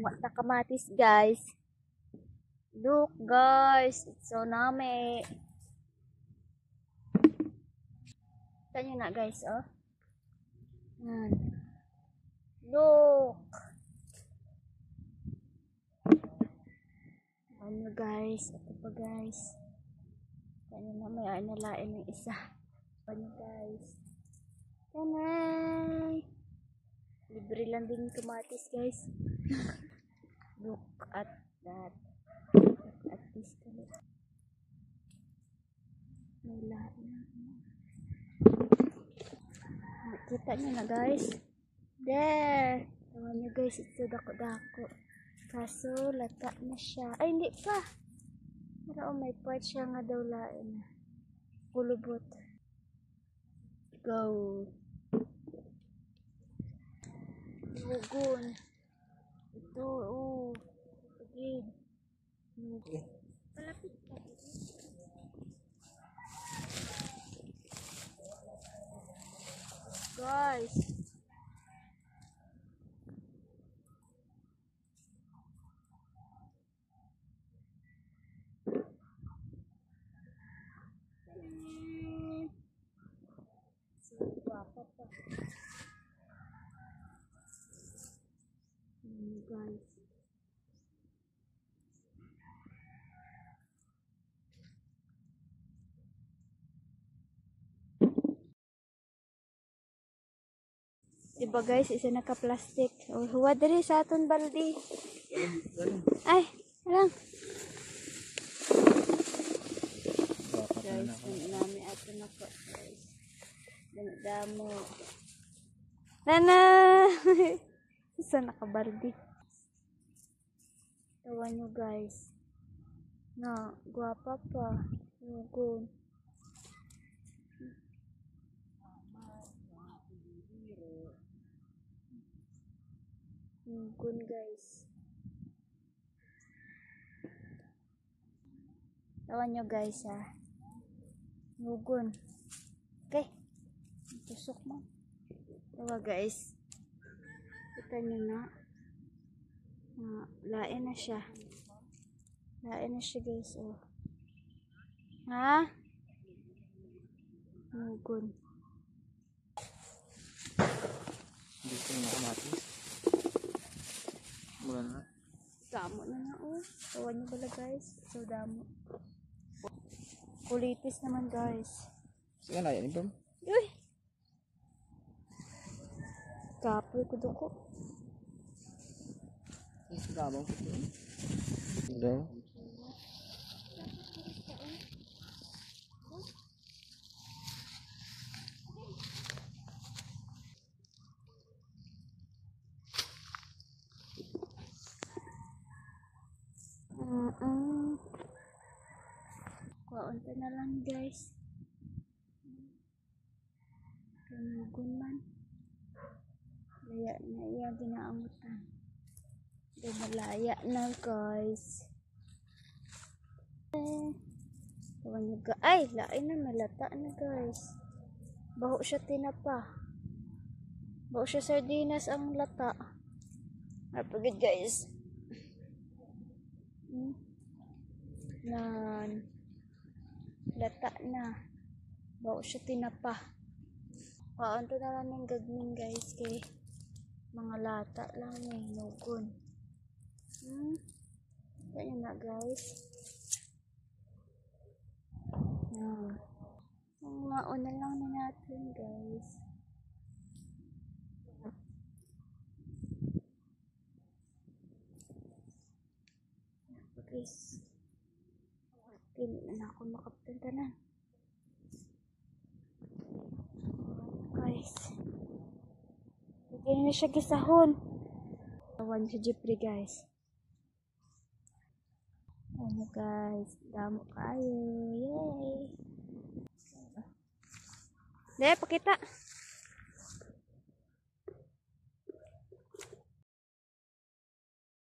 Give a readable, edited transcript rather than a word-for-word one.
Mata kamatis guys. Look guys, it's so nami. Tanya na guys, oh. Look. Ano guys, ito pa guys. Tanya na may nalain ng isa. Ano guys. Tanay. Libre lang din yung kamatis guys. Look at that. Look at this color. May lahat na. Kita nyo na guys. There. Tawan nyo guys. Ito dako-dako. Kaso lata na siya. Ay hindi pa. Pero may part siya nga daw lain. Kulubot. Go. Lugon. Ito. Oh. Again. Palapit pa. Guys. Guwapa pa. Guys. Diba guys, isa naka-plastic. Oh, huwa diri sa aton baldi. Ay, alang. Guys, nami ato na po guys. Damo. Nana! Isa naka-baldi. Tawa nyo guys. Na, guwapa pa. Lugon. Lugon guys. Tawa nyo guys ha. Lugon. Okay. Tusok mo. Tawa guys. Kita nyo na. Lain na siya. Lain na siya guys. Oh. Ha? Lugon. Dito na kamatis. Mula na. Damo na na oh. Tawa nyo pala guys. So damo. Kulitis naman guys. Sige na yan ibang. Uy! Kapoy ko duko. Gabang ko ito. Hello. Kaunta na lang guys. Kanugon man. Laya na iya ginaamutan. Malaya na guys. Tawan nyo guys. Ay! Lain na malata na guys. Baho siya tinapa. Baho siya sardinas ang lata. Napagod guys. Nan. Lata na. Baho siya tinapa. Paanto na lang yung gagmin guys. Kay mga lata lang eh. Lugon. Ganyan na guys. Mauna lang na natin guys. Guys. Hindi na ako makapagpunta na. Guys. Hindi na siya gisahon. Tawan si Jeffrey guys. Ano guys. Damo kayo. Yay! Deh, pakita.